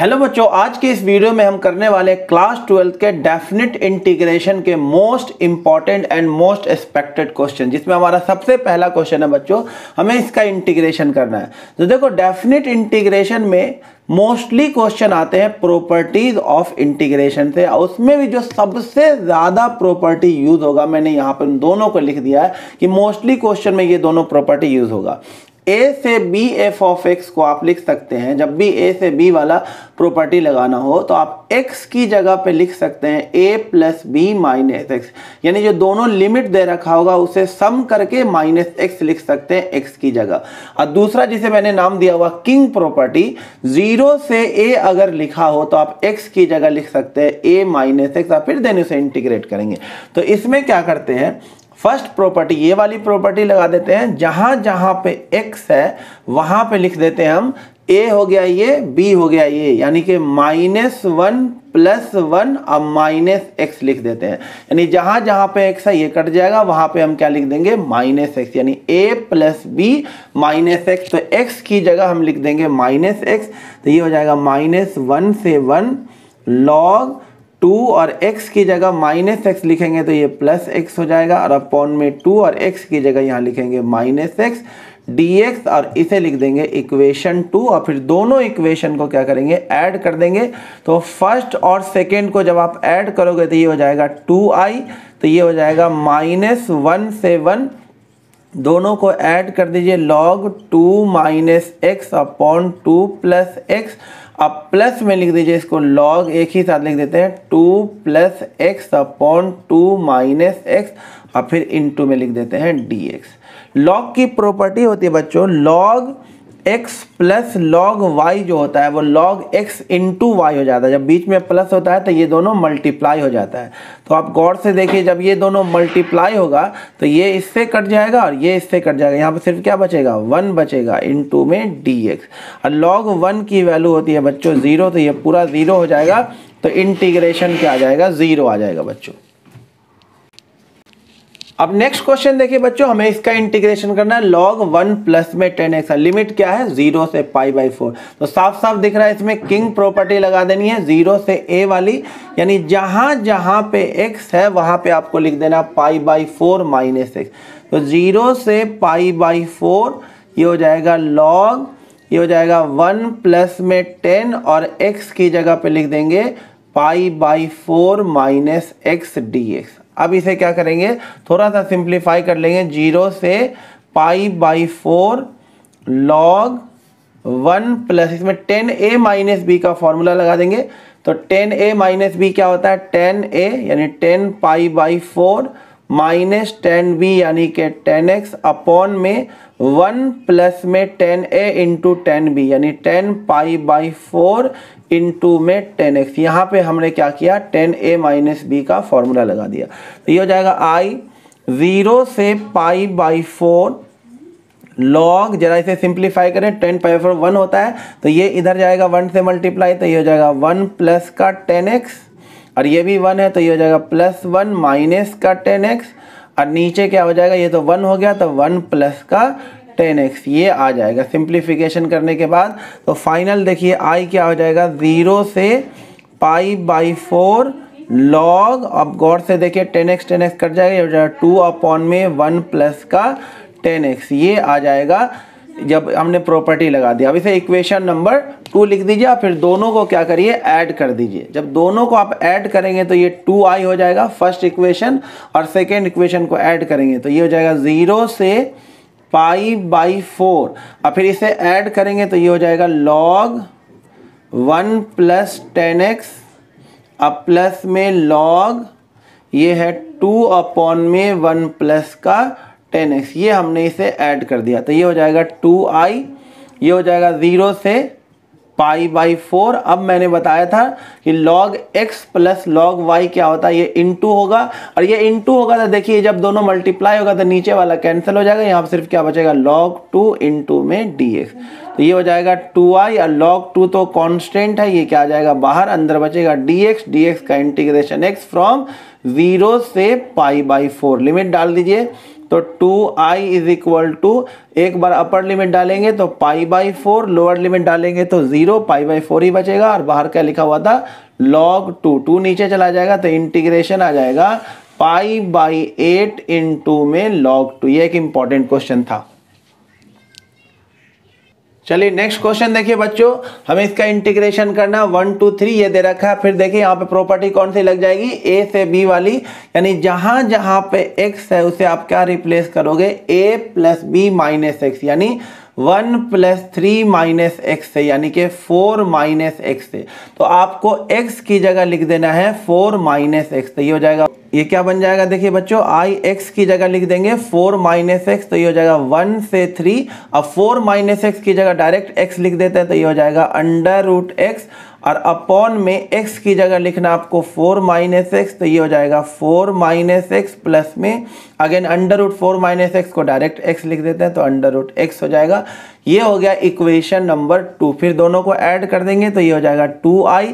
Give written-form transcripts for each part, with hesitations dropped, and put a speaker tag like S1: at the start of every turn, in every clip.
S1: Hello बच्चों, आज के इस वीडियो में हम करने वाले क्लास 12 के डेफिनेट इंटीग्रेशन के most important and most expected question, जिसमें हमारा सबसे पहला क्वेश्चन है बच्चों, हमें इसका इंटीग्रेशन करना है। तो देखो, डेफिनेट इंटीग्रेशन में मोस्टली क्वेश्चन आते हैं प्रॉपर्टीज ऑफ इंटीग्रेशन से। उसमें भी जो सबसे ज़्यादा प्रॉपर्टी यूज होगा, मैंने यहाँ पर दोनों को लिख दिया है कि मोस्टली क्वेश्चन में ये दोनों प्रॉपर्टी यूज होगा। ए से बी एफ ऑफ एक्स को आप लिख सकते हैं, जब भी ए से बी वाला प्रॉपर्टी लगाना हो तो आप एक्स की जगह पे लिख सकते हैं ए प्लस बी माइनस एक्स, यानी जो दोनों लिमिट दे रखा होगा उसे सम करके माइनस एक्स लिख सकते हैं एक्स की जगह। और दूसरा जिसे मैंने नाम दिया हुआ किंग प्रॉपर्टी, 0 से ए अगर लिखा हो तो आप एक्स की जगह लिख सकते हैं ए माइनस एक्स, और फिर देन उसे इंटीग्रेट करेंगे। तो इसमें क्या करते हैं, फर्स्ट प्रॉपर्टी ये वाली प्रॉपर्टी लगा देते हैं, जहां जहां पे x है वहां पे लिख देते हैं हम a हो गया ये, b हो गया ये, यानी कि -1 + 1 अब माइनस एक्स लिख देते हैं। यानी जहां जहां पे x है ये कट जाएगा, वहां पे हम क्या लिख देंगे -x, यानी a + b -x। तो x की जगह हम लिख देंगे -x, तो ये हो जाएगा -1 से 1 log 2, और x की जगह -x लिखेंगे तो ये +x हो जाएगा, और अपॉन में 2 और x की जगह यहाँ लिखेंगे -x dx, और इसे लिख देंगे इक्वेशन 2। और फिर दोनों इक्वेशन को क्या करेंगे, ऐड कर देंगे। तो फर्स्ट और सेकेंड को जब आप ऐड करोगे तो ये हो जाएगा 2i, तो ये हो जाएगा -1 से 1, दोनों को ऐड कर दीजिए, log 2 - x अपॉन 2 + x। अब प्लस में लिख दीजिए इसको, log एक ही साथ लिख देते हैं 2 + x अपॉन 2 - x, और फिर इनटू में लिख देते हैं dx। log की प्रॉपर्टी होती है बच्चों, log x + log y जो होता है वो log x × y हो जाता है। जब बीच में प्लस होता है तो ये दोनों मल्टीप्लाई हो जाता है। तो आप गौर से देखिए, जब ये दोनों मल्टीप्लाई होगा तो ये इससे कट जाएगा और ये इससे कट जाएगा, यहाँ पे सिर्फ क्या बचेगा, 1 बचेगा इनटू में dx। और log 1 की वैल्यू होती है बच्चों 0, तो ये पूरा 0 हो जाएगा, तो इंटीग्रेशन क्या आ जाएगा, 0 आ जाएगा बच्चों। अब नेक्स्ट क्वेश्चन देखिए बच्चों, हमें इसका इंटीग्रेशन करना है। log 1 + में 10x, लिमिट क्या है 0 से π/4। तो साफ साफ दिख रहा है, इसमें किंग प्रॉपर्टी लगा देनी है 0 से a वाली, यानी जहां जहां पे x है वहां पे आपको लिख देना π/4 -x। तो 0 से π/4 ये हो जाएगा log, ये हो जाएगा 1 + में 10, और x की जगह पे लिख देंगे π/4 -x dx। अब इसे क्या करेंगे, थोड़ा सा सिंप्लीफाई कर लेंगे, 0 से π/4 log 1 + इसमें 10a - b का फॉर्मूला लगा देंगे। तो 10a - b क्या होता है, 10a यानी 10 π/4 -10b यानी कि 10x अपॉन में 1 + में 10a × 10b यानी 10 π/4 इनटू में 10x। यहाँ पे हमने क्या किया, 10a - b का फॉर्मूला लगा दिया। तो ये हो जाएगा i 0 से π/4 log, जरा इसे सिंप्लीफाई करें, 10 π/4 1 होता है, तो ये इधर जाएगा 1 से मल्टीप्लाई, तो ये हो जाएगा 1 + का 10x, और ये भी 1 है तो ये हो जाएगा +1 माइनस का 10x, और नीचे क्या हो जाएगा, ये तो 1 हो गया तो 1 + का 10x, ये आ जाएगा सिंप्लीफिकेशन करने के बाद। तो फाइनल देखिए i क्या हो जाएगा, 0 से π/4 log, अब गौर से देखिए 10x कट जाएगा, ये हो जाएगा 2 अपॉन में 1 + का 10x, ये आ जाएगा जब हमने प्रॉपर्टी लगा दिया। अब इसे इक्वेशन नंबर 2 लिख दीजिए, और फिर दोनों को क्या करिए, ऐड कर दीजिए। जब दोनों को आप ऐड करेंगे तो ये 2i हो जाएगा फर्स्ट इक्वेशन, और सेकेंड इक्वेशन को ऐड करेंगे तो ये हो जाएगा 0 से π/4, और फिर इसे ऐड करेंगे तो ये हो जाएगा log 1 + 10x, अब प्लस में log ये है 2 अपॉन में 1 + का 10x, ये हमने इसे ऐड कर दिया, तो ये हो जाएगा 2i, ये हो जाएगा 0 से π/4। अब मैंने बताया था कि log x + log y क्या होता है, ये इनटू होगा, और ये इनटू होगा तो देखिए जब दोनों मल्टीप्लाई होगा तो नीचे वाला कैंसिल हो जाएगा, यहाँ पर सिर्फ क्या बचेगा, log 2 इनटू में dx। तो ये हो जाएगा 2i, और log 2 तो कांस्टेंट है, ये क्या आ जाएगा बाहर, अंदर बचेगा dx का इंटीग्रेशन x फ्रॉम 0 से π/4, लिमिट डाल दीजिए, तो 2i इज इक्वल टू, एक बार अपर लिमिट डालेंगे तो π/4, लोअर लिमिट डालेंगे तो 0, π/4 ही बचेगा। और बाहर क्या लिखा हुआ था, log 2 नीचे चला जाएगा तो इंटीग्रेशन आ जाएगा π/8 इंटू में log 2। ये एक इंपॉर्टेंट क्वेश्चन था। चलिए नेक्स्ट क्वेश्चन देखिए बच्चों, हमें इसका इंटीग्रेशन करना 1 2 3 ये दे रखा है। फिर देखिए यहाँ पे प्रॉपर्टी कौन सी लग जाएगी, a से b वाली, यानी जहां जहां पे x है उसे आप क्या रिप्लेस करोगे, a plus b minus x, यानी 1 प्लस 3 माइनस एक्स से, यानी कि 4 माइनस एक्स से। तो आपको x की जगह लिख देना है 4 माइनस एक्स, तो ये हो जाएगा, ये क्या बन जाएगा देखिए बच्चों, आई x की जगह लिख देंगे 4 माइनस एक्स, तो ये हो जाएगा 1 से 3। अब 4 माइनस एक्स की जगह डायरेक्ट x लिख देते हैं तो ये हो जाएगा अंडर रूट x, और अपॉन में x की जगह लिखना आपको 4 माइनस एक्स, तो ये हो जाएगा 4 माइनस एक्स प्लस में again under root 4 minus x को डायरेक्ट x लिख देते हैं तो अंडर रूट x हो जाएगा। ये हो गया इक्वेशन नंबर 2। फिर दोनों को ऐड कर देंगे तो ये हो जाएगा 2i,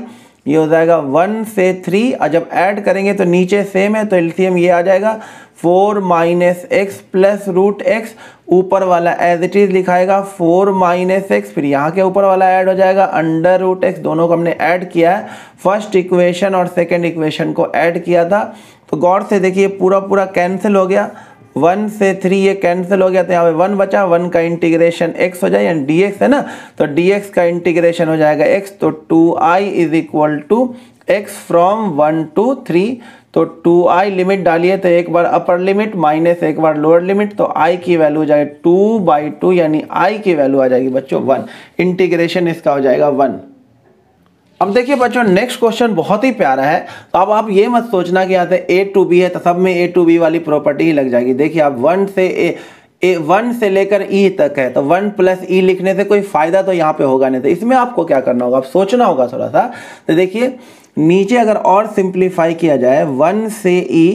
S1: ये हो जाएगा 1 से 3, और जब ऐड करेंगे तो नीचे सेम है तो एलसीएम ये आ जाएगा 4 minus x plus root x, ऊपर वाला एज इट इज लिखाएगा 4 माइनस एक्स, फिर यहाँ के ऊपर वाला ऐड हो जाएगा अंडर रूट एक्स। दोनों को हमने ऐड किया है, फर्स्ट इक्वेशन और सेकंड इक्वेशन को ऐड किया था। तो गौर से देखिए पूरा कैंसिल हो गया, 1 से 3 ये कैंसिल हो गया तो यहाँ पे 1 बचा, 1 का इंटीग्रेशन x हो जाए, यानी dx है ना, तो dx का इंटीग्रेशन हो जाएगा x, तो 2i is equal to x from 1 to 3। तो 2i लिमिट डालिए तो एक बार अपर लिमिट माइनस एक बार लोअर लिमिट, तो i की वैल्यू हो जाएगी 2/2, यानी i की वैल्यू आ जाएगी बच्चों 1, इंटीग्रेशन इसका हो जाएगा 1। अब देखिए बच्चों नेक्स्ट क्वेश्चन बहुत ही प्यारा है। तो अब आप ये मत सोचना कि यहाँ से a to b है तो सब में a to b वाली प्रॉपर्टी ही लग जाएगी। देखिए आप 1 से लेकर e तक है तो 1 प्लस e लिखने से कोई फायदा तो यहाँ पे होगा नहीं, तो इसमें आपको क्या करना होगा, आप सोचना होगा थोड़ा सा। तो देखिए नीचे अगर और सिंप्लीफाई किया जाए 1 से e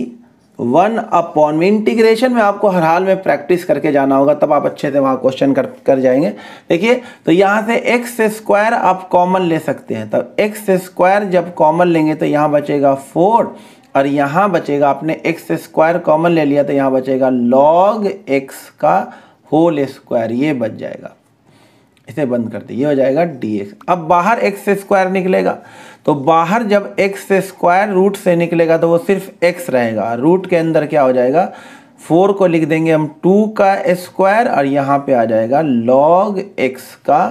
S1: 1 अपॉन में, इंटीग्रेशन में आपको हर हाल में प्रैक्टिस करके जाना होगा तब आप अच्छे से वहाँ क्वेश्चन कर जाएंगे। देखिए तो यहाँ से एक्स स्क्वायर आप कॉमन ले सकते हैं, तब एक्स स्क्वायर जब कॉमन लेंगे तो यहाँ बचेगा 4, और यहाँ बचेगा, आपने एक्स स्क्वायर कॉमन ले लिया तो यहाँ बचेगा log x का होल स्क्वायर, ये बच जाएगा। इसे बंद करते, ये हो जाएगा dx। अब बाहर एक्स स्क्वायर निकलेगा तो बाहर जब एक्स स्क्वायर रूट से निकलेगा तो वो सिर्फ x रहेगा, रूट के अंदर क्या हो जाएगा, 4 को लिख देंगे हम 2 का स्क्वायर, और यहाँ पे आ जाएगा log x का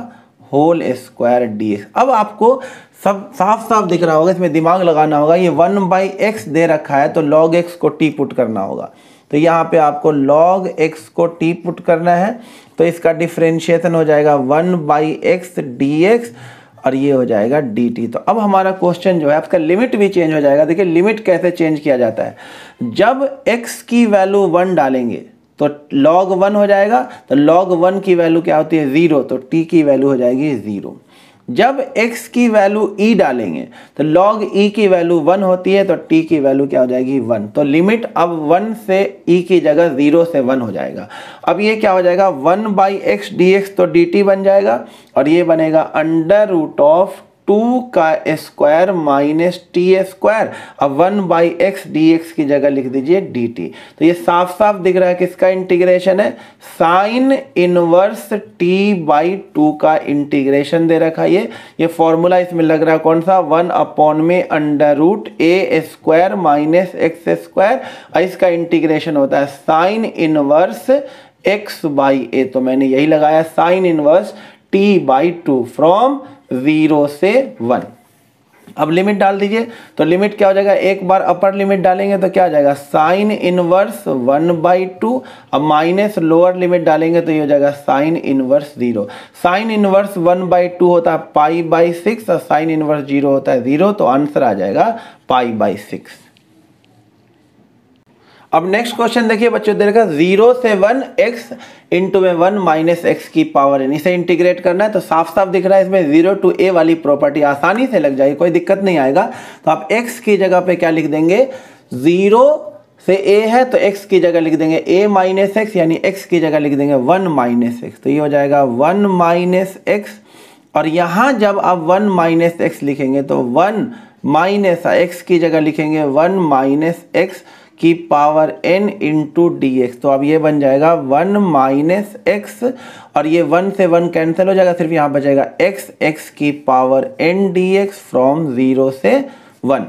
S1: होल स्क्वायर dx। अब आपको सब साफ साफ दिख रहा होगा, इसमें दिमाग लगाना होगा। ये 1/x दे रखा है तो log x को t पुट करना होगा, तो यहाँ पे आपको log x को t पुट करना है, तो इसका डिफरेंशिएशन हो जाएगा 1/x dx, और ये हो जाएगा dt। तो अब हमारा क्वेश्चन जो है आपका लिमिट भी चेंज हो जाएगा। देखिए लिमिट कैसे चेंज किया जाता है, जब x की वैल्यू 1 डालेंगे तो log 1 हो जाएगा, तो log 1 की वैल्यू क्या होती है 0, तो t की वैल्यू हो जाएगी 0। जब x की वैल्यू e डालेंगे तो log e की वैल्यू 1 होती है, तो t की वैल्यू क्या हो जाएगी 1। तो लिमिट अब 1 से e की जगह 0 से 1 हो जाएगा। अब ये क्या हो जाएगा 1/x dx, तो dt बन जाएगा, और ये बनेगा अंडर रूट ऑफ 2 का स्क्वायर माइनस टी स्क्वायर। अब 1/x dx की जगह लिख दीजिए dt। तो ये साफ साफ दिख रहा है किसका इंटीग्रेशन है, साइन इनवर्स t/2 का इंटीग्रेशन दे रखा है। ये फॉर्मूला इसमें लग रहा है कौन सा, 1 अपॉन में under root a square minus x square, और इसका इंटीग्रेशन होता है साइन इनवर्स x/a। तो मैंने यही लगाया साइन इनवर्स t/2 फ्रॉम 0 से 1। अब लिमिट डाल दीजिए, तो लिमिट क्या हो जाएगा, एक बार अपर लिमिट डालेंगे तो क्या हो जाएगा साइन इनवर्स 1/2, अब माइनस लोअर लिमिट डालेंगे तो ये हो जाएगा साइन इनवर्स 0। साइन इनवर्स 1/2 होता है π/6, और साइन इनवर्स 0 होता है 0, तो आंसर आ जाएगा π/6। अब नेक्स्ट क्वेश्चन देखिए बच्चों, दे रखा 0 से 1 x इंटू में 1 माइनस एक्स की पावर n, इसे इंटीग्रेट करना है। तो साफ साफ दिख रहा है इसमें 0 to a वाली प्रॉपर्टी आसानी से लग जाएगी, कोई दिक्कत नहीं आएगा। तो आप x की जगह पे क्या लिख देंगे, 0 से a है तो x की जगह लिख देंगे a माइनस एक्स, यानी x की जगह लिख देंगे 1 माइनस एक्स, तो ये हो जाएगा 1 माइनस एक्स। और यहाँ जब आप 1 माइनस एक्स लिखेंगे तो 1 माइनस x की जगह लिखेंगे 1 माइनस एक्स, की power n into d x. तो अब ये बन जाएगा 1 माइनस एक्स, और ये 1 से 1 कैंसिल हो जाएगा, सिर्फ यहाँ बचेगा x की power n D x from 0 से 1।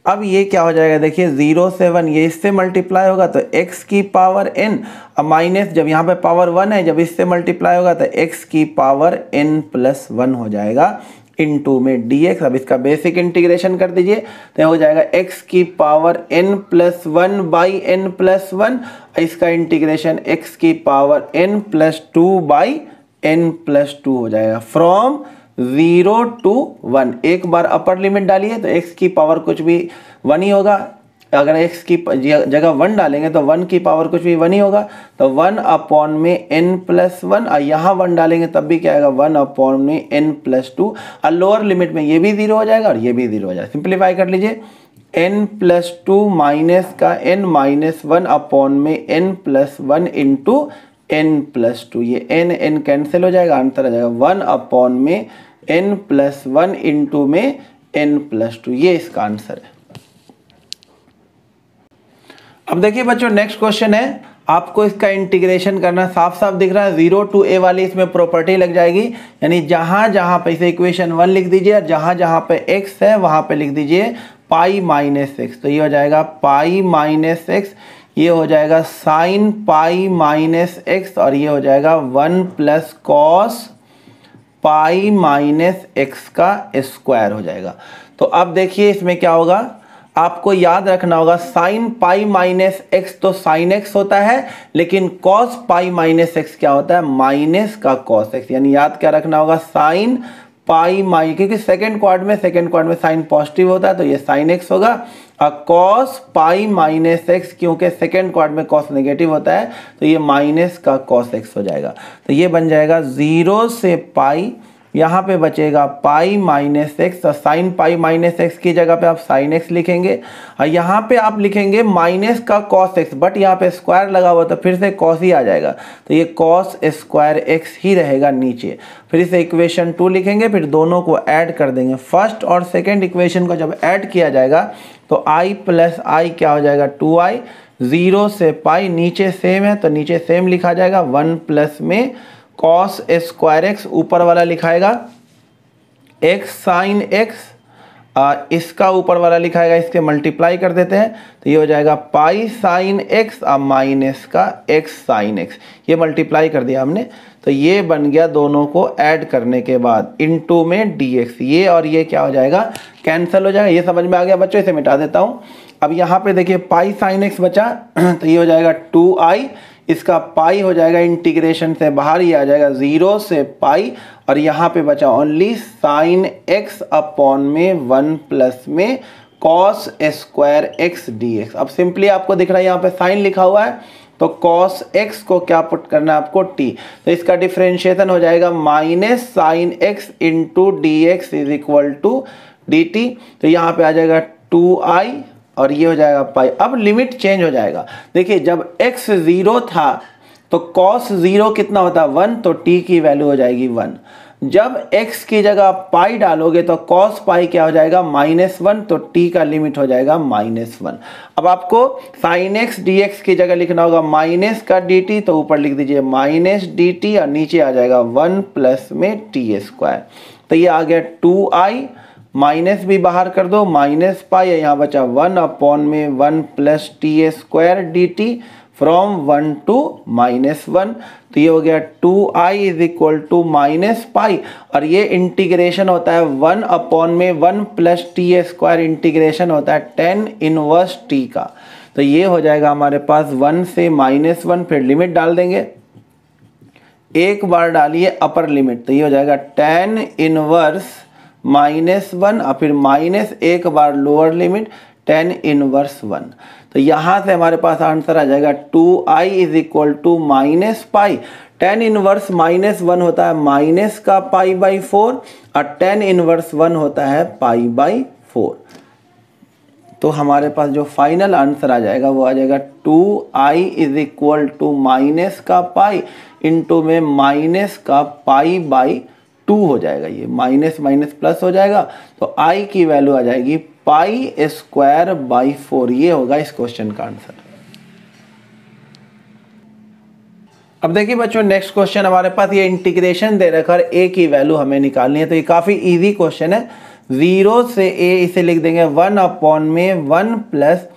S1: अब ये क्या हो जाएगा, देखिए 0 से 1 ये इससे मल्टीप्लाई होगा तो x की पावर n, अब माइनस जब यहाँ पे पावर 1 है, जब इससे मल्टीप्लाई होगा तो x की पावर n प्लस 1 हो जाएगा इनटू में dx। अब इसका बेसिक इंटीग्रेशन कर दीजिए तो हो जाएगा x की power n plus 1 by n plus 1, इसका इंटीग्रेशन x की power n plus 2 by n plus 2 हो जाएगा फ्रॉम 0 to 1। एक बार अपर लिमिट डालिए तो x की पावर कुछ भी 1 ही होगा, अगर x की जगह 1 डालेंगे तो 1 की पावर कुछ भी 1 ही होगा, तो 1 अपॉन में n प्लस 1, और यहाँ 1 डालेंगे तब भी क्या आएगा 1 अपॉन में n प्लस 2, और लोअर लिमिट में ये भी 0 हो जाएगा और ये भी 0 हो जाएगा। सिंप्लीफाई कर लीजिए, n प्लस 2 माइनस का n माइनस 1 अपॉन में n plus 1 into n plus 2, ये n कैंसिल हो जाएगा, आंसर आ जाएगा 1 अपॉन में n प्लस 1 इंटू में n प्लस 2, ये इसका आंसर है। अब देखिए बच्चों नेक्स्ट क्वेश्चन है, आपको इसका इंटीग्रेशन करना साफ साफ दिख रहा है, 0 to a वाली इसमें प्रॉपर्टी लग जाएगी, यानी जहां जहां पे इसे इक्वेशन 1 लिख दीजिए और जहां जहां पे x है वहां पे लिख दीजिए पाई माइनस एक्स। तो ये हो जाएगा पाई माइनस एक्स, ये हो जाएगा साइन पाई माइनस एक्स, और ये हो जाएगा 1 plus cos pi minus x का स्क्वायर हो जाएगा। तो अब देखिए इसमें क्या होगा, आपको याद रखना होगा साइन पाई माइनस एक्स तो साइन एक्स होता है, लेकिन कॉस पाई माइनस एक्स क्या होता है, माइनस का कॉस एक्स। यानी याद क्या रखना होगा, साइन पाई माई, क्योंकि सेकंड क्वाड्र में साइन पॉजिटिव होता है तो ये साइन एक्स होगा, और कॉस पाई माइनस एक्स क्योंकि सेकंड क्वाड्र में कॉस नेगेटिव होता है तो ये माइनस का कॉस एक्स हो जाएगा। तो ये बन जाएगा 0 से पाई, यहाँ पे बचेगा पाई माइनस एक्स, और साइन पाई माइनस एक्स की जगह पे आप साइन एक्स लिखेंगे, और यहाँ पे आप लिखेंगे माइनस का कॉस एक्स, बट यहाँ पे स्क्वायर लगा हुआ तो फिर से कॉस ही आ जाएगा, तो ये कॉस स्क्वायर एक्स ही रहेगा नीचे। फिर इसे इक्वेशन 2 लिखेंगे, फिर दोनों को ऐड कर देंगे। फर्स्ट और सेकेंड इक्वेशन को जब ऐड किया जाएगा तो i प्लस आई क्या हो जाएगा 2i, 0 से पाई, नीचे सेम है तो नीचे सेम लिखा जाएगा, 1 प्लस में कॉस स्क्वायर एक्स, ऊपर वाला लिखाएगा एक्स साइन एक्स, इसका ऊपर वाला लिखाएगा, इसके मल्टीप्लाई कर देते हैं तो ये हो जाएगा पाई साइन एक्स माइनस का एक्स साइन एक्स, ये मल्टीप्लाई कर दिया हमने, तो ये बन गया दोनों को ऐड करने के बाद इनटू में dx, ये और ये क्या हो जाएगा कैंसिल हो जाएगा। ये समझ में आ गया बच्चों, इसे मिटा देता हूँ। अब यहाँ पे देखिए पाई साइन एक्स बचा तो ये हो जाएगा 2i, इसका पाई हो जाएगा इंटीग्रेशन से बाहर ही आ जाएगा 0 से पाई, और यहाँ पे बचा ओनली साइन एक्स अपॉन में 1 प्लस में कॉस स्क्वायर एक्स dx। अब सिंपली आपको दिख रहा है यहाँ पे साइन लिखा हुआ है तो कॉस एक्स को क्या पुट करना है आपको t, तो इसका डिफरेंशिएशन हो जाएगा minus sine x into d x is equal to d t, तो यहाँ पे आ जाएगा 2i और ये हो जाएगा पाई। अब लिमिट चेंज हो जाएगा, देखिए जब x 0 था तो cos 0 कितना होता है 1, तो t की वैल्यू हो जाएगी 1। जब x की जगह पाई डालोगे तो cos पाई क्या हो जाएगा -1, तो t का लिमिट हो जाएगा -1। अब आपको sin x dx की जगह लिखना होगा माइनस का dt, तो ऊपर लिख दीजिए माइनस dt और नीचे आ जाएगा 1 प्लस में t स्क्वायर, तो ये आ गया 2i, माइनस भी बाहर कर दो माइनस पाई, यहाँ बचा 1 अपॉन में 1 plus t square d t from 1 two -1, तो ये हो गया 2i is equal to minus pi, और ये इंटीग्रेशन होता है 1 अपॉन में 1 प्लस टी स्क्वायर, इंटीग्रेशन होता है tan इनवर्स t का, तो ये हो जाएगा हमारे पास 1 से -1, फिर लिमिट डाल देंगे, एक बार डालिए अपर लिमिट तो ये हो जाएगा tan इनवर्स -1 और फिर माइनस एक बार लोअर लिमिट tan इनवर्स 1, तो यहाँ से हमारे पास आंसर आ जाएगा 2i is equal to minus pi, tan inverse -1 होता है माइनस का π/4 और tan इनवर्स 1 होता है π/4, तो हमारे पास जो फाइनल आंसर आ जाएगा वो आ जाएगा 2i is equal to minus का पाई इंटू में माइनस का π/2 हो जाएगा, ये माइनस माइनस प्लस हो जाएगा, तो i की वैल्यू आ जाएगी पाई स्क्वायर बाई 4। ये होगा इस क्वेश्चन का आंसर। अब देखिए बच्चों नेक्स्ट क्वेश्चन हमारे पास ये इंटीग्रेशन दे रखा है, ए की वैल्यू हमें निकालनी है। तो ये काफ़ी इजी क्वेश्चन है। 0 से ए इसे लिख देंगे 1/1 प्लस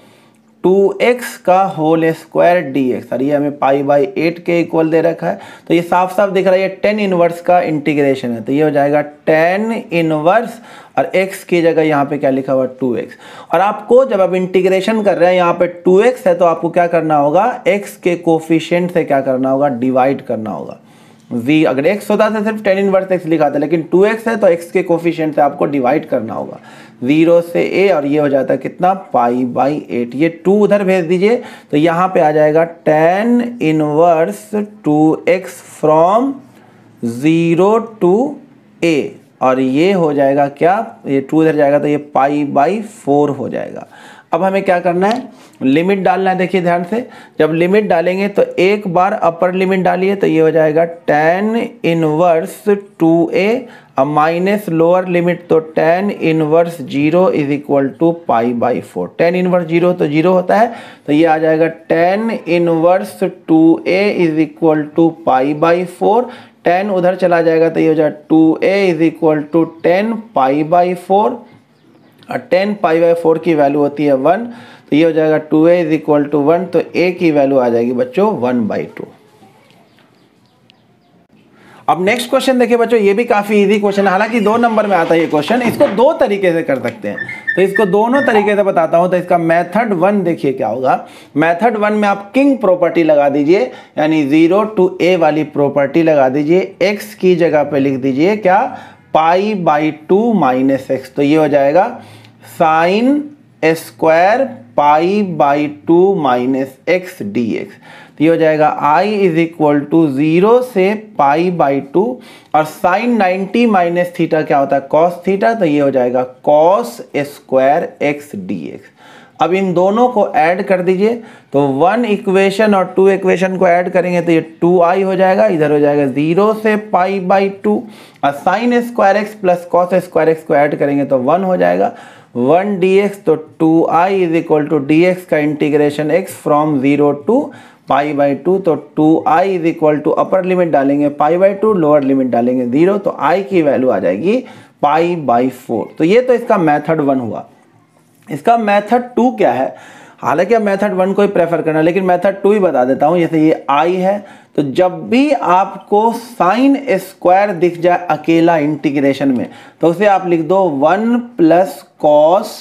S1: 2x का होल स्क्वायर dx। और ये हमें π/8 के इक्वल दे रखा है। तो ये साफ साफ दिख रहा है ये tan इनवर्स का इंटीग्रेशन है। तो ये हो जाएगा tan इनवर्स और x की जगह यहाँ पे क्या लिखा हुआ 2x। और आपको जब आप इंटीग्रेशन कर रहे हैं यहाँ पे 2x है तो आपको क्या करना होगा, x के कोफिशिएंट से क्या करना होगा, डिवाइड करना होगा। अगर x होता तो सिर्फ tan इनवर्स x लिखा था, लेकिन 2x है तो x के कोफिशिएंट से आपको डिवाइड करना होगा। 0 से a और ये हो जाता है कितना π/8। ये 2 उधर भेज दीजिए तो यहाँ पे आ जाएगा tan inverse 2x from 0 to a। और ये हो जाएगा क्या, ये 2 इधर जाएगा तो ये π/4 हो जाएगा। अब हमें क्या करना है, लिमिट डालना है। देखिए ध्यान से, जब लिमिट डालेंगे तो एक बार अपर लिमिट डालिए तो ये हो जाएगा tan इनवर्स 2a अब माइनस लोअर लिमिट तो tan inverse 0 is equal to π/4। tan inverse 0 तो 0 होता है तो ये आ जाएगा tan inverse 2a is equal to π/4। tan उधर चला जाएगा तो ये हो जाएगा 2a इज इक्वल टू 10 π/4 और 10 π/4 की वैल्यू होती है 1। तो ये हो जाएगा 2a इज इक्वल टू 1। तो a की वैल्यू आ जाएगी बच्चों 1/2। अब नेक्स्ट क्वेश्चन देखिए बच्चों, ये भी काफी इजी क्वेश्चन है। हालांकि 2 नंबर में आता है ये क्वेश्चन। इसको 2 तरीके से कर सकते हैं, तो इसको दोनों तरीके से बताता हूं। तो इसका मेथड 1 देखिए क्या होगा। मेथड 1 में आप किंग प्रॉपर्टी लगा दीजिए, यानी 0 to a वाली प्रॉपर्टी लगा दीजिए। x की जगह पे लिख दीजिए क्या, π/2 माइनस x। तो ये हो जाएगा sine square π/2 minus x dx। तो ये हो जाएगा i इज इक्वल टू 0 से π/2 और साइन 90 माइनस थीटा क्या होता है, कॉस थीटा। तो ये हो जाएगा कॉस स्क्वायर x dx। अब इन दोनों को ऐड कर दीजिए तो 1 इक्वेशन और 2 इक्वेशन को ऐड करेंगे तो ये 2i हो जाएगा। इधर हो जाएगा 0 से π/2 और sine square x plus cos square x को ऐड करेंगे तो 1 हो जाएगा 1 dx। तो 2i is equal to dx का इंटीग्रेशन x फ्रॉम 0 to π/2। तो 2i is equal to upper limit डालेंगे π/2, लोअर लिमिट डालेंगे 0। तो i की वैल्यू आ जाएगी π/4। तो ये तो इसका मेथड 1 हुआ। इसका मेथड 2 क्या है, हालांकि अब मेथड 1 को ही प्रेफर करना, लेकिन मेथड 2 ही बता देता हूं। जैसे ये i है तो जब भी आपको साइन स्क्वायर दिख जाए अकेला इंटीग्रेशन में तो उसे आप लिख दो 1 प्लस कॉस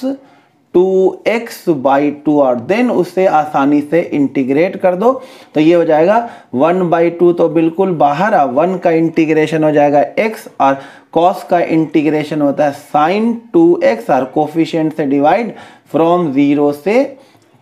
S1: 2x/2 और देन उसे आसानी से इंटीग्रेट कर दो। तो ये हो जाएगा 1/2 तो बिल्कुल बाहर आ, 1 का इंटीग्रेशन हो जाएगा x और cos का इंटीग्रेशन होता है साइन 2x और कोफिशिएंट से डिवाइड फ्रॉम 0 से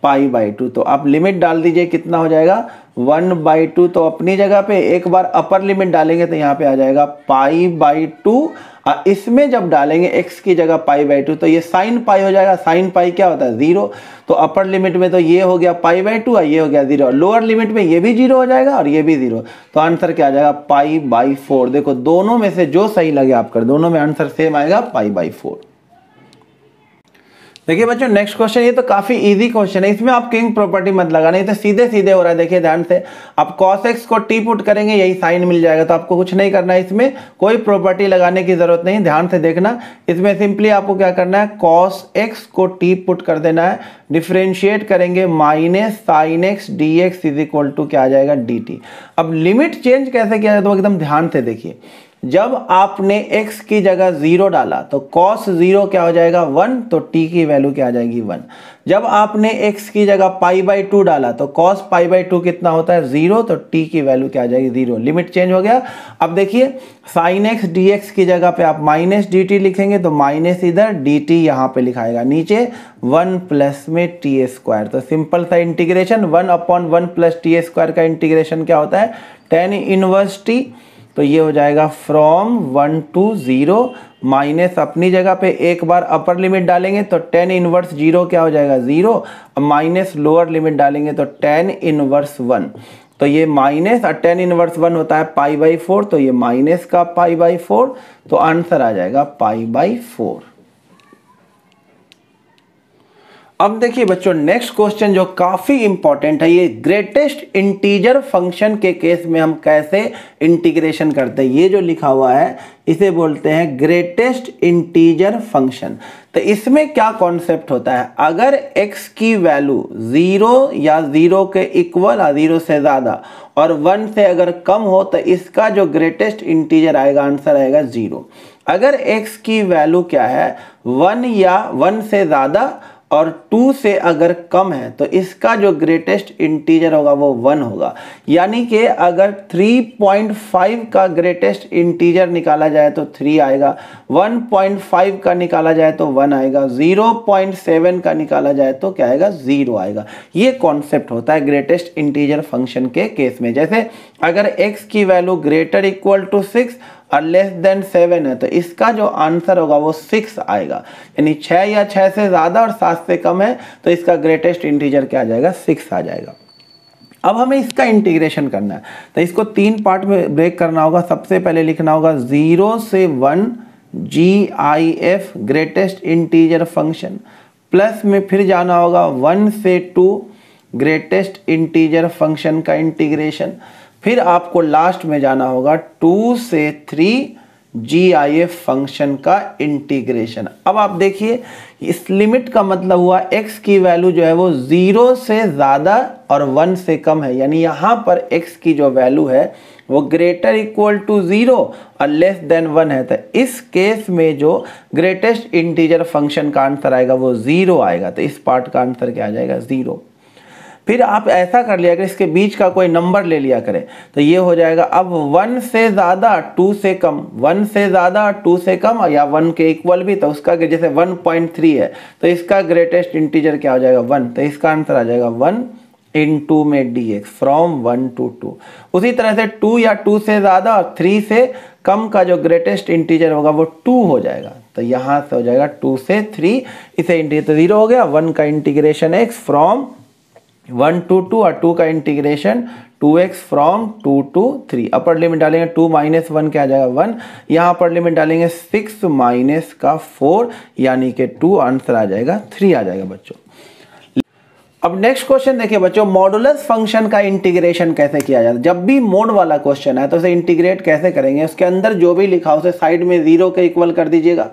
S1: π/2। तो आप लिमिट डाल दीजिए, कितना हो जाएगा 1/2। तो अपनी जगह पे एक बार अपर लिमिट डालेंगे तो यहाँ पे आ जाएगा π/2 और इसमें जब डालेंगे x की जगह π/2 तो ये साइन पाई हो जाएगा। साइन पाई क्या होता है 0। तो अपर लिमिट में तो ये हो गया π/2 और ये हो गया 0। लोअर लिमिट में ये भी 0 हो जाएगा और ये भी 0। तो आंसर क्या आ जाएगा π/4। देखो दोनों में से जो सही लगे आप कर, दोनों में आंसर सेम आएगा π/4। देखिए बच्चों नेक्स्ट क्वेश्चन, ये तो काफी इजी क्वेश्चन है। इसमें आप किंग प्रॉपर्टी मत लगाना, ये तो सीधे सीधे हो रहा है। देखिए ध्यान से, आप cos x को t पुट करेंगे यही साइन मिल जाएगा। तो आपको कुछ नहीं करना है, इसमें कोई प्रॉपर्टी लगाने की जरूरत नहीं। ध्यान से देखना, इसमें सिंपली आपको क्या करना है, cos x को t पुट कर देना है, डिफरेंशिएट करेंगे minus sine x dx is equal to क्या आ जाएगा dt। अब लिमिट चेंज कैसे किया जाए तो एकदम ध्यान से देखिए। जब आपने x की जगह 0 डाला तो cos 0 क्या हो जाएगा 1, तो t की वैल्यू क्या आ जाएगी 1। जब आपने x की जगह π/2 डाला तो cos π/2 कितना होता है 0, तो t की वैल्यू क्या आ जाएगी 0। लिमिट चेंज हो गया। अब देखिए sin x dx की जगह पे आप माइनस dt लिखेंगे तो माइनस इधर dt यहाँ पे लिखाएगा, नीचे 1 प्लस में t²। तो सिंपल सा इंटीग्रेशन 1/1 प्लस t² का इंटीग्रेशन क्या होता है tan इनवर्स t। तो ये हो जाएगा फ्रॉम 1 to 0 माइनस अपनी जगह पे एक बार अपर लिमिट डालेंगे तो tan इनवर्स 0 क्या हो जाएगा 0, माइनस लोअर लिमिट डालेंगे तो tan इनवर्स 1। तो ये माइनस और tan इनवर्स 1 होता है π/4, तो ये माइनस का π/4। तो आंसर आ जाएगा π/4। अब देखिए बच्चों नेक्स्ट क्वेश्चन जो काफी इंपॉर्टेंट है, ये ग्रेटेस्ट इंटीजर फंक्शन के केस में हम कैसे इंटीग्रेशन करते हैं। ये जो लिखा हुआ है इसे बोलते हैं ग्रेटेस्ट इंटीजर फंक्शन। तो इसमें क्या कॉन्सेप्ट होता है, अगर x की वैल्यू 0 या 0 के इक्वल या 0 से ज़्यादा और 1 से अगर कम हो तो इसका जो ग्रेटेस्ट इंटीजर आएगा, आंसर आएगा 0। अगर x की वैल्यू क्या है 1 या 1 से ज़्यादा और 2 से अगर कम है तो इसका जो ग्रेटेस्ट इंटीजर होगा वो 1 होगा। यानी कि अगर 3.5 का ग्रेटेस्ट इंटीजर निकाला जाए तो 3 आएगा, 1.5 का निकाला जाए तो 1 आएगा, 0.7 का निकाला जाए तो क्या आएगा, 0 आएगा। ये कॉन्सेप्ट होता है ग्रेटेस्ट इंटीजर फंक्शन के केस में। जैसे अगर x की वैल्यू ग्रेटर इक्वल टू 6 और लेस देन 7 है तो इसका जो आंसर होगा वो 6 आएगा। यानी 6 या 6 से ज़्यादा और 7 से कम है तो इसका ग्रेटेस्ट इंटीजर क्या आ जाएगा, 6 आ जाएगा। अब हमें इसका इंटीग्रेशन करना है तो इसको 3 पार्ट में ब्रेक करना होगा। सबसे पहले लिखना होगा 0 से 1 GIF greatest integer function, plus में फिर जाना होगा 1 से 2 ग्रेटेस्ट इंटीजर फंक्शन का इंटीग्रेशन, फिर आपको लास्ट में जाना होगा 2 से 3 GIF फंक्शन का इंटीग्रेशन। अब आप देखिए इस लिमिट का मतलब हुआ x की वैल्यू जो है वो 0 से ज़्यादा और 1 से कम है। यानी यहाँ पर x की जो वैल्यू है वो ग्रेटर इक्वल टू 0 और लेस देन 1 है। तो इस केस में जो ग्रेटेस्ट इंटीजर फंक्शन का आंसर आएगा वो 0 आएगा। तो इस पार्ट का आंसर क्या आ जाएगा, 0। फिर आप ऐसा कर लिया करें, इसके बीच का कोई नंबर ले लिया करें तो ये हो जाएगा अब 1 से ज़्यादा 2 से कम, 1 से ज़्यादा 2 से कम या 1 के इक्वल भी, तो उसका जैसे 1.3 है तो इसका ग्रेटेस्ट इंटीजर क्या हो जाएगा, 1। तो इसका आंसर आ जाएगा 1 इन 2 में dx फ्रॉम 1 to 2। उसी तरह से 2 या 2 से ज़्यादा और 3 से कम का जो ग्रेटेस्ट इंटीजर होगा वो 2 हो जाएगा। तो यहाँ से हो जाएगा 2 से 3, इसे इंटीग्रेट तो 0 हो गया। 1 का इंटीग्रेशन x फ्रॉम 1 to 2 और 2 का integration 2x from 2 to 3। Upper limit डालेंगे 2 माइनस 1 क्या आ जाएगा, 1। यहाँ अपर लिमिट डालेंगे 6 माइनस का 4 यानी कि 2, आंसर आ जाएगा 3 आ जाएगा बच्चों। अब नेक्स्ट क्वेश्चन देखिए बच्चों, मॉडुलस फंक्शन का इंटीग्रेशन कैसे किया जाता है। जब भी मोड वाला क्वेश्चन है तो उसे इंटीग्रेट कैसे करेंगे, उसके अंदर जो भी लिखा उसे साइड में 0 के इक्वल कर दीजिएगा।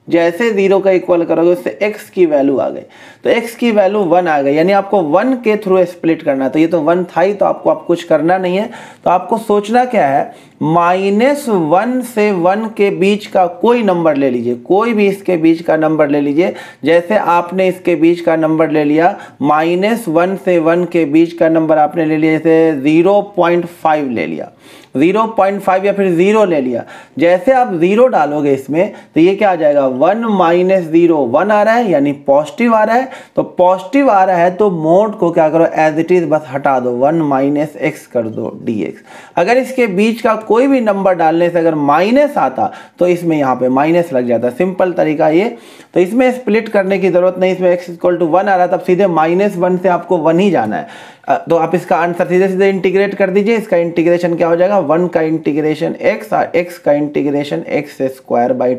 S1: जैसे 0 का इक्वल करोगे उससे x की वैल्यू आ गई, तो x की वैल्यू 1 आ गई, यानी आपको 1 के थ्रू स्प्लिट करना है। तो ये तो 1 था ही, तो आपको अब कुछ करना नहीं है। तो आपको सोचना क्या है, -1 से 1 के बीच का कोई नंबर ले लीजिए, कोई भी इसके बीच का नंबर ले लीजिए। जैसे आपने इसके बीच का नंबर ले लिया, -1 से 1 के बीच का नंबर आपने ले लिया, जैसे 0.5 ले लिया, 0.5 या फिर 0 ले लिया। जैसे आप 0 डालोगे इसमें तो ये क्या आ जाएगा, 1 माइनस 0, 1 आ रहा है यानी पॉजिटिव आ रहा है। तो पॉजिटिव आ रहा है तो मोड को क्या करो, एज इट इज बस हटा दो, 1 माइनस x कर दो dx। अगर इसके बीच का कोई भी नंबर डालने से अगर माइनस आता तो इसमें यहाँ पे माइनस लग जाता है। सिंपल तरीका ये। तो इसमें स्प्लिट करने की जरूरत नहीं, इसमें x इक्वल टू 1 आ रहा है तब सीधे -1 से आपको 1 ही जाना है। तो आप इसका आंसर सीधे सीधे इंटीग्रेट कर दीजिए। इसका इंटीग्रेशन क्या हो जाएगा, 1 का इंटीग्रेशन x और x का इंटीग्रेशन x²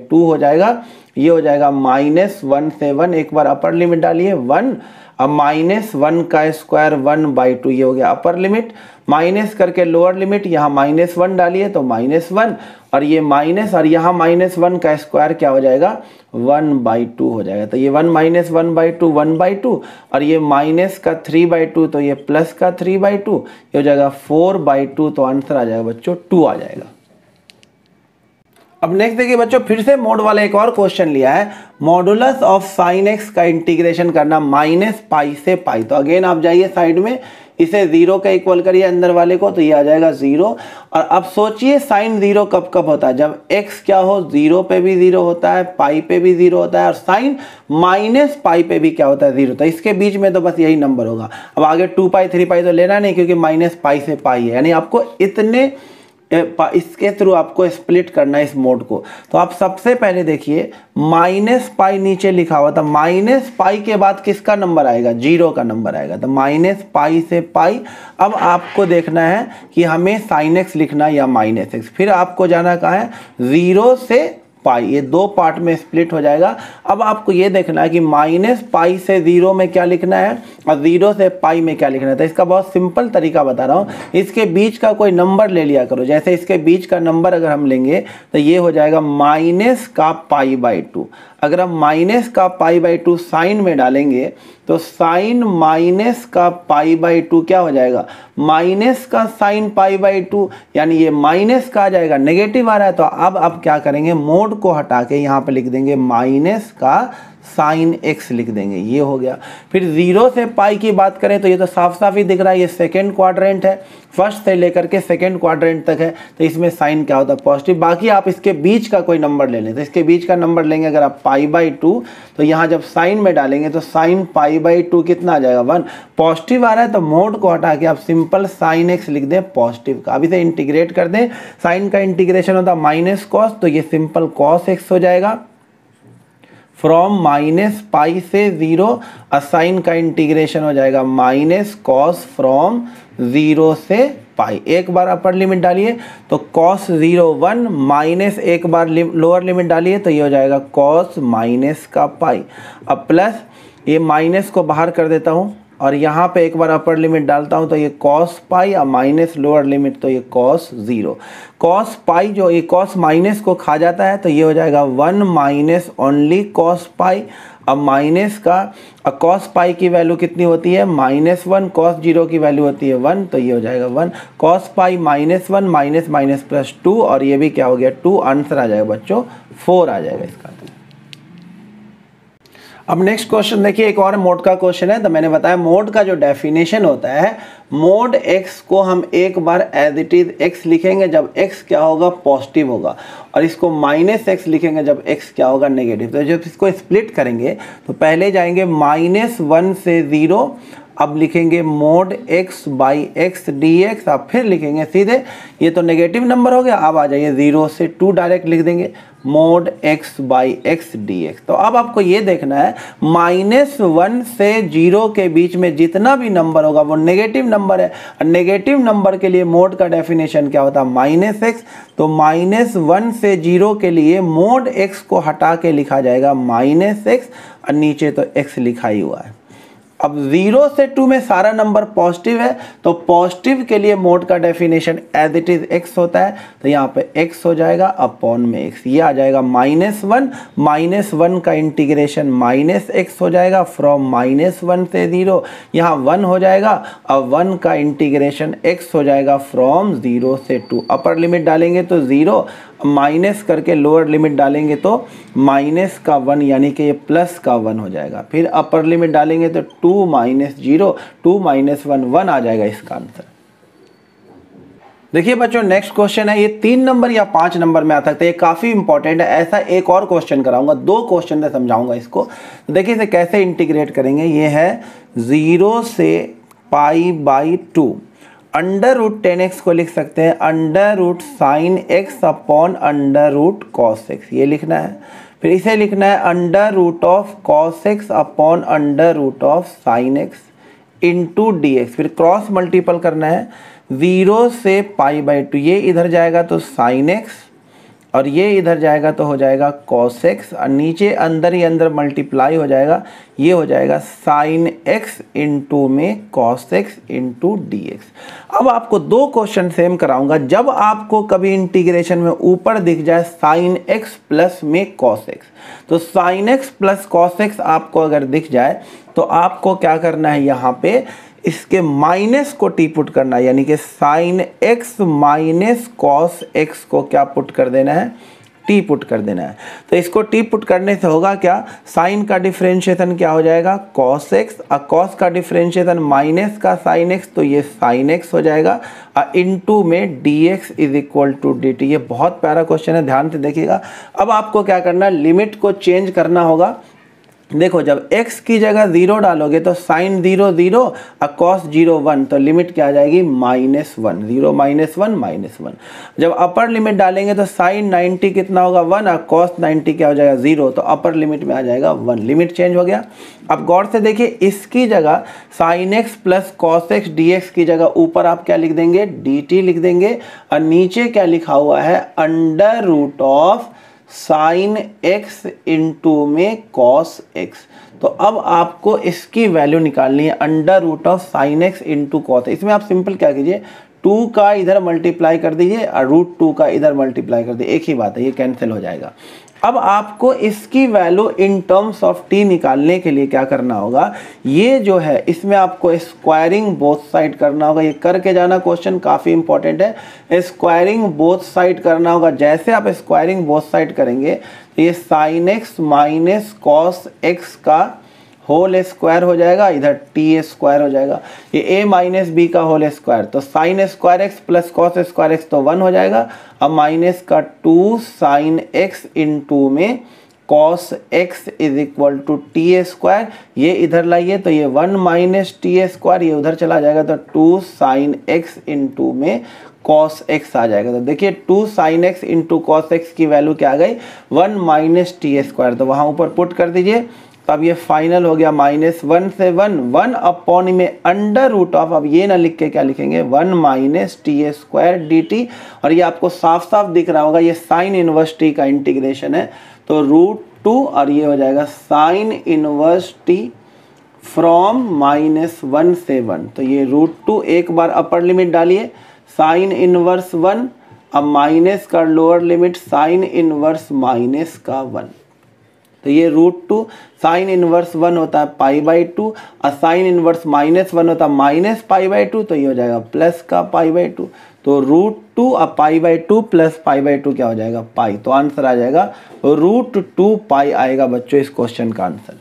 S1: 2 हो जाएगा। ये हो जाएगा -1 से 1, एक बार अपर लिमिट डालिए 1, अब -1 का स्क्वायर 1/2, ये हो गया अपर लिमिट। माइनस करके लोअर लिमिट, यहाँ -1 डालिए तो -1 और ये माइनस और यहाँ -1 का स्क्वायर क्या हो जाएगा, 1/2 हो जाएगा। तो ये 1 - 1/2 1/2 और ये माइनस का 3/2 तो ये प्लस का 3/2, ये हो जाएगा 4/2। तो आंसर आ जाएगा बच्चों 2 आ जाएगा। अब नेक्स्ट देखिए बच्चों, फिर से मोड वाला एक और क्वेश्चन लिया है, मॉडुलस ऑफ साइन x का इंटीग्रेशन करना -π से π। तो अगेन आप जाइए साइड में, इसे 0 का इक्वल करिए अंदर वाले को, तो ये आ जाएगा 0। और अब सोचिए साइन 0 कब कब होता है, जब x क्या हो, 0 पे भी 0 होता है, π पे भी 0 होता है, और साइन -π पे भी क्या होता है, 0। तो इसके बीच में तो बस यही नंबर होगा। अब आगे 2π 3π तो लेना नहीं, क्योंकि -π से π है, यानी आपको इतने इसके थ्रू आपको स्प्लिट करना है इस मोड को। तो आप सबसे पहले देखिए -π नीचे लिखा हुआ था, -π के बाद किसका नंबर आएगा, 0 का नंबर आएगा। तो -π से π। अब आपको देखना है कि हमें sin x लिखना है या -x। फिर आपको जाना कहाँ है, 0 से पाई, ये दो पार्ट में स्प्लिट हो जाएगा। अब आपको ये देखना है कि माइनस पाई से 0 में क्या लिखना है और 0 से पाई में क्या लिखना है। तो इसका बहुत सिंपल तरीका बता रहा हूँ, इसके बीच का कोई नंबर ले लिया करो। जैसे इसके बीच का नंबर अगर हम लेंगे तो ये हो जाएगा माइनस का π/2। अगर हम माइनस का π/2 साइन में डालेंगे तो साइन माइनस का π/2 क्या हो जाएगा, माइनस का साइन π/2, यानी ये माइनस का आ जाएगा, नेगेटिव आ रहा है। तो अब आप क्या करेंगे, मोड को हटा के यहाँ पे लिख देंगे माइनस का साइन x लिख देंगे, ये हो गया। फिर 0 से पाई की बात करें तो ये तो साफ साफ ही दिख रहा है, ये सेकंड क्वाड्रेंट है, फर्स्ट से लेकर के सेकंड क्वाड्रेंट तक है, तो इसमें साइन क्या होता है, पॉजिटिव। बाकी आप इसके बीच का कोई नंबर ले लें, तो इसके बीच का नंबर लेंगे अगर आप π/2, तो यहाँ जब साइन में डालेंगे तो साइन π/2 कितना आ जाएगा, 1। पॉजिटिव आ रहा है तो मोड को हटा के आप सिंपल साइन x लिख दें पॉजिटिव का। अब इसे इंटीग्रेट कर दें, साइन का इंटीग्रेशन होता है माइनस कॉस, तो ये सिंपल कॉस x हो जाएगा। फ्रॉम माइनस पाई से 0, साइन का इंटीग्रेशन हो जाएगा माइनस कॉस फ्रॉम 0 से पाई। एक बार अपर लिमिट डालिए तो कॉस 0 1, माइनस एक बार लोअर लिमिट डालिए तो ये हो जाएगा कॉस माइनस का पाई। अब प्लस ये माइनस को बाहर कर देता हूँ और यहाँ पे एक बार अपर लिमिट डालता हूँ तो ये कॉस पाई, और माइनस लोअर लिमिट तो ये कॉस 0। कॉस पाई जो ये कॉस माइनस को खा जाता है तो ये हो जाएगा 1 माइनस ओनली कॉस पाई। अब माइनस का कॉस पाई की वैल्यू कितनी होती है, -1, कॉस 0 की वैल्यू होती है 1, तो ये हो जाएगा 1 cos pi -1 minus minus plus 2, और ये भी क्या हो गया 2, आंसर आ जाएगा बच्चों 4 आ जाएगा इसका। अब नेक्स्ट क्वेश्चन देखिए, एक और मोड का क्वेश्चन है। तो मैंने बताया मोड का जो डेफिनेशन होता है, मोड x को हम एक बार एज इट इज x लिखेंगे जब x क्या होगा, पॉजिटिव होगा, और इसको -x लिखेंगे जब x क्या होगा, नेगेटिव। तो जब इसको स्प्लिट करेंगे तो पहले जाएंगे -1 से 0, अब लिखेंगे mode x by x dx, अब फिर लिखेंगे सीधे, ये तो नेगेटिव नंबर हो गया। अब आ जाइए 0 से 2 डायरेक्ट लिख देंगे mode x by x dx। तो अब आपको ये देखना है -1 से 0 के बीच में जितना भी नंबर होगा वो नेगेटिव नंबर है, और नेगेटिव नंबर के लिए मोड का डेफिनेशन क्या होता है, -x। तो -1 से 0 के लिए मोड x को हटा के लिखा जाएगा -x, और नीचे तो x लिखा ही हुआ है। अब 0 से 2 में सारा नंबर पॉजिटिव है, तो पॉजिटिव के लिए मोड का definition as it is x होता है, तो यहाँ पे x हो जाएगा अपॉन में x, ये आ जाएगा -1 का इंटीग्रेशन -x हो जाएगा फ्रॉम -1 से 0, यहाँ 1 हो जाएगा, अब 1 का इंटीग्रेशन x हो जाएगा फ्रॉम 0 से 2। अपर लिमिट डालेंगे तो 0, माइनस करके लोअर लिमिट डालेंगे तो माइनस का 1, यानी कि ये प्लस का 1 हो जाएगा। फिर अपर लिमिट डालेंगे तो 2 माइनस 0, 2 माइनस 1, 1 आ जाएगा इसका आंसर। देखिए बच्चों नेक्स्ट क्वेश्चन है, ये 3 नंबर या 5 नंबर में आ सकता है, ये काफ़ी इंपॉर्टेंट है। ऐसा एक और क्वेश्चन कराऊंगा, 2 क्वेश्चन से समझाऊंगा इसको। तो देखिए इसे कैसे इंटीग्रेट करेंगे। ये है 0 से π/2, √10x को लिख सकते हैं √sin x upon √cos x, ये लिखना है। फिर इसे लिखना है √cos x upon √sin x into dx, फिर क्रॉस मल्टीपल करना है 0 से π/2, ये इधर जाएगा तो sin x, और ये इधर जाएगा तो हो जाएगा cos x, और नीचे अंदर ही अंदर मल्टीप्लाई हो जाएगा, ये हो जाएगा sin x इंटू में cos x इंटू dx। अब आपको 2 क्वेश्चन सेम कराऊंगा। जब आपको कभी इंटीग्रेशन में ऊपर दिख जाए sin x प्लस में cos x, तो sin x plus cos x आपको अगर दिख जाए तो आपको क्या करना है, यहाँ पे इसके माइनस को टी पुट करना है, यानी कि sin x minus cos x को क्या पुट कर देना है, टी पुट कर देना है। तो इसको टी पुट करने से होगा क्या, साइन का डिफरेंशिएशन क्या हो जाएगा cos x, और cos का डिफरेंशिएशन माइनस का sin x, तो ये sin x हो जाएगा, और इनटू में dx is equal to dt। ये बहुत प्यारा क्वेश्चन है, ध्यान से देखिएगा। अब आपको क्या करना है, लिमिट को चेंज करना होगा। देखो जब x की जगह 0 डालोगे तो sin 0 0 और cos 0 1, तो लिमिट क्या आ जाएगी -1, 0 -1 -1। जब अपर लिमिट डालेंगे तो sin 90 कितना होगा 1, और cos 90 क्या हो जाएगा 0, तो अपर लिमिट में आ जाएगा 1, लिमिट चेंज हो गया। अब गौर से देखिए, इसकी जगह sin x plus cos x dx की जगह ऊपर आप क्या लिख देंगे, dt लिख देंगे, और नीचे क्या लिखा हुआ है, √of साइन एक्स इंटू में कॉस एक्स। तो अब आपको इसकी वैल्यू निकालनी है under root of sine x into cos. इसमें आप सिंपल क्या कीजिए, 2 का इधर मल्टीप्लाई कर दीजिए और √2 का इधर मल्टीप्लाई कर दीजिए, एक ही बात है, ये कैंसिल हो जाएगा। अब आपको इसकी value in terms of t निकालने के लिए क्या करना होगा, ये जो है इसमें आपको स्क्वायरिंग बोथ साइड करना होगा। ये करके जाना, क्वेश्चन काफ़ी इंपॉर्टेंट है। स्क्वायरिंग बोथ साइड करना होगा। जैसे आप स्क्वायरिंग बोथ साइड करेंगे तो ये sine x minus cos x का होल स्क्वायर हो जाएगा, इधर टी स्क्वायर हो जाएगा, ये a माइनस बी का होल स्क्वायर, तो sine square x plus cos square x तो 1 हो जाएगा। अब माइनस का 2 साइन एक्स इंटू में cos x is equal to t square, ये इधर लाइए तो ये 1 माइनस टी स्क्वायर, ये उधर चला जाएगा तो 2 साइन एक्स इंटू में कॉस एक्स आ जाएगा। तो देखिए 2 sine x into cos x की वैल्यू क्या आ गई, 1 माइनस टी स्क्वायर, तो वहाँ ऊपर पुट कर दीजिए। तो अब ये फाइनल हो गया -1 से 1 अपॉन में अंडर रूट ऑफ, अब ये ना लिख के क्या लिखेंगे, 1 minus T square d T. और ये आपको साफ साफ दिख रहा होगा, ये साइन इनवर्स टी का इंटीग्रेशन है, तो √2 और ये हो जाएगा साइन इनवर्स टी फ्रॉम -1 से 1। तो ये √2, एक बार अपर लिमिट डालिए साइन इनवर्स 1, अब माइनस का lower limit sine inverse minus का 1। तो ये √2 साइन इनवर्स 1 होता है π/2 और साइन इनवर्स -1 होता है -π/2, तो ये हो जाएगा प्लस का π/2। तो √2 और π/2 प्लस π/2 क्या हो जाएगा, पाई। तो आंसर आ जाएगा √2 पाई आएगा बच्चों इस क्वेश्चन का आंसर।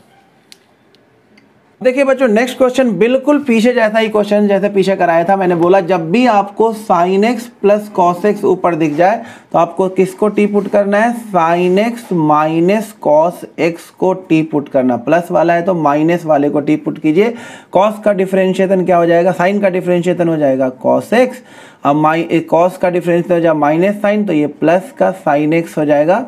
S1: देखिए बच्चों नेक्स्ट क्वेश्चन बिल्कुल पीछे जैसा ही क्वेश्चन जैसे पीछे कराया था। मैंने बोला जब भी आपको sine x plus cos x ऊपर दिख जाए तो आपको किसको टी पुट करना है, sign x minus cos x को टी पुट करना। प्लस वाला है तो माइनस वाले को टी पुट कीजिए। कॉस का डिफरेंशिएशन क्या हो जाएगा, साइन का डिफरेंशिएशन हो जाएगा कॉस एक्स, अब कॉस का डिफरेंशिएशन हो जाएगा माइनस साइन, तो ये प्लस का साइन एक्स हो जाएगा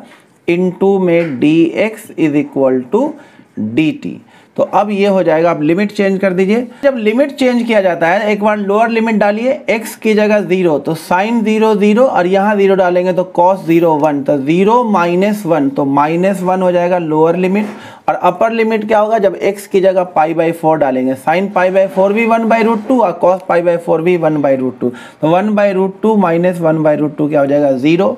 S1: इनटू में d x is equal to d t. तो अब ये हो जाएगा, आप लिमिट चेंज कर दीजिए। जब लिमिट चेंज किया जाता है एक बार लोअर लिमिट डालिए, x की जगह 0 तो साइन 0 0 और यहाँ 0 डालेंगे तो कॉस 0 1, तो 0 माइनस 1 तो -1 हो जाएगा लोअर लिमिट। और अपर लिमिट क्या होगा, जब x की जगह π/4 डालेंगे, साइन π/4 भी 1/√2 और कॉस π/4 भी 1/√2, तो 1/√2 माइनस 1/√2 क्या हो जाएगा 0।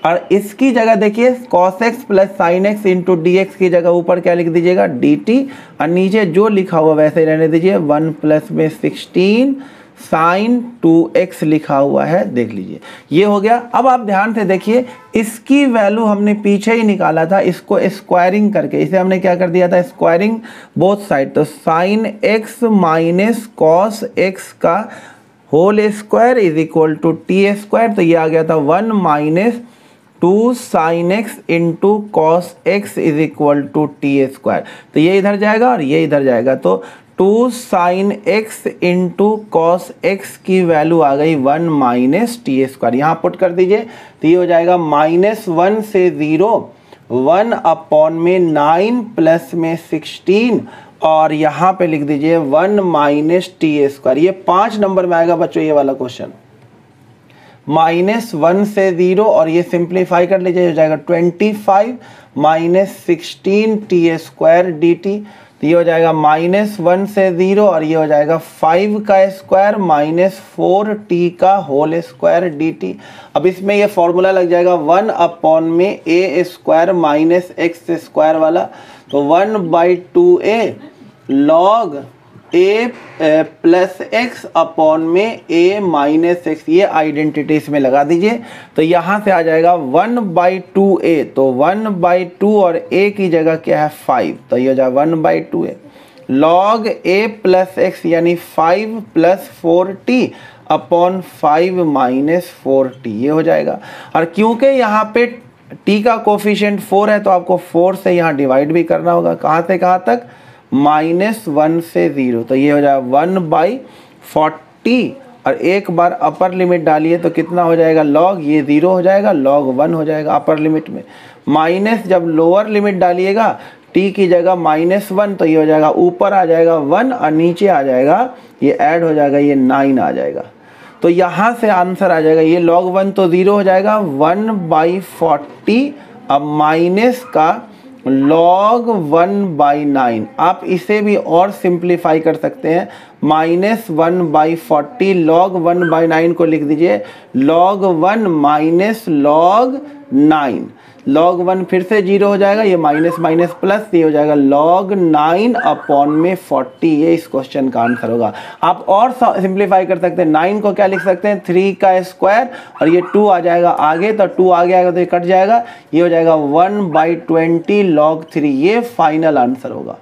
S1: और इसकी जगह देखिए cos x plus sign x into d x की जगह ऊपर क्या लिख दीजिएगा dt, और नीचे जो लिखा हुआ वैसे ही रहने दीजिए। 1 प्लस में 16 साइन 2x लिखा हुआ है, देख लीजिए ये हो गया। अब आप ध्यान से देखिए इसकी वैल्यू हमने पीछे ही निकाला था, इसको स्क्वायरिंग करके इसे हमने क्या कर दिया था, स्क्वायरिंग बोथ साइड, तो sine x minus cos x का whole square is equal to t square, तो ये आ गया था 1 minus 2 sine x into cos x is equal to t square. तो ये इधर जाएगा और ये इधर जाएगा, तो 2 sine x into cos x की वैल्यू आ गई 1 माइनस टी स्क्वायर। यहाँ पुट कर दीजिए तो ये हो जाएगा -1 से 0 1 अपॉन में 9 प्लस में 16 और यहाँ पे लिख दीजिए 1 माइनस टी स्क्वायर। ये 5 नंबर में आएगा बच्चों ये वाला क्वेश्चन। -1 से 0 और ये सिंप्लीफाई कर लीजिए, हो जाएगा 25 minus 16 T square d t. तो ये हो जाएगा -1 से 0 और ये हो जाएगा 5 का स्क्वायर माइनस 4 टी का होल स्क्वायर डी टी। अब इसमें ये फॉर्मूला लग जाएगा 1 अपॉन में ए स्क्वायर माइनस एक्स स्क्वायर वाला, तो 1/2a log a plus x upon में a माइनस एक्स, ये आइडेंटिटी इसमें लगा दीजिए। तो यहाँ से आ जाएगा 1/2a, तो 1/2 और a की जगह क्या है 5, तो ये हो जाएगा 1/2a log a plus x यानी 5 plus 4t upon 5 minus 4t, ये हो जाएगा। और क्योंकि यहाँ पे t का कोफिशिएंट 4 है तो आपको 4 से यहाँ डिवाइड भी करना होगा, कहाँ से कहाँ तक, -1 से 0, तो ये हो जाएगा 1/40 और एक बार अपर लिमिट डालिए तो कितना हो जाएगा लॉग, ये 0 हो जाएगा, लॉग 1 हो जाएगा अपर लिमिट में। माइनस जब लोअर लिमिट डालिएगा t की जगह -1 तो ये हो जाएगा ऊपर आ जाएगा 1 और नीचे आ जाएगा ये ऐड हो जाएगा, ये 9 आ जाएगा। तो यहाँ से आंसर आ जाएगा, ये log 1 तो 0 हो जाएगा, 1/40 अब माइनस का log 1/9, आप इसे भी और सिंप्लीफाई कर सकते हैं, -1/40 log 1/9 को लिख दीजिए log 1 माइनस log 9, log 1 फिर से 0 हो जाएगा, ये माइनस माइनस प्लस, ये हो जाएगा log 9/40, ये इस क्वेश्चन का आंसर होगा। आप और सिंप्लीफाई कर सकते हैं, 9 को क्या लिख सकते हैं 3 का स्क्वायर, और ये 2 आ जाएगा आगे, तो 2 आगे आएगा तो ये कट जाएगा, ये हो जाएगा 1/20 log 3, ये फाइनल आंसर होगा।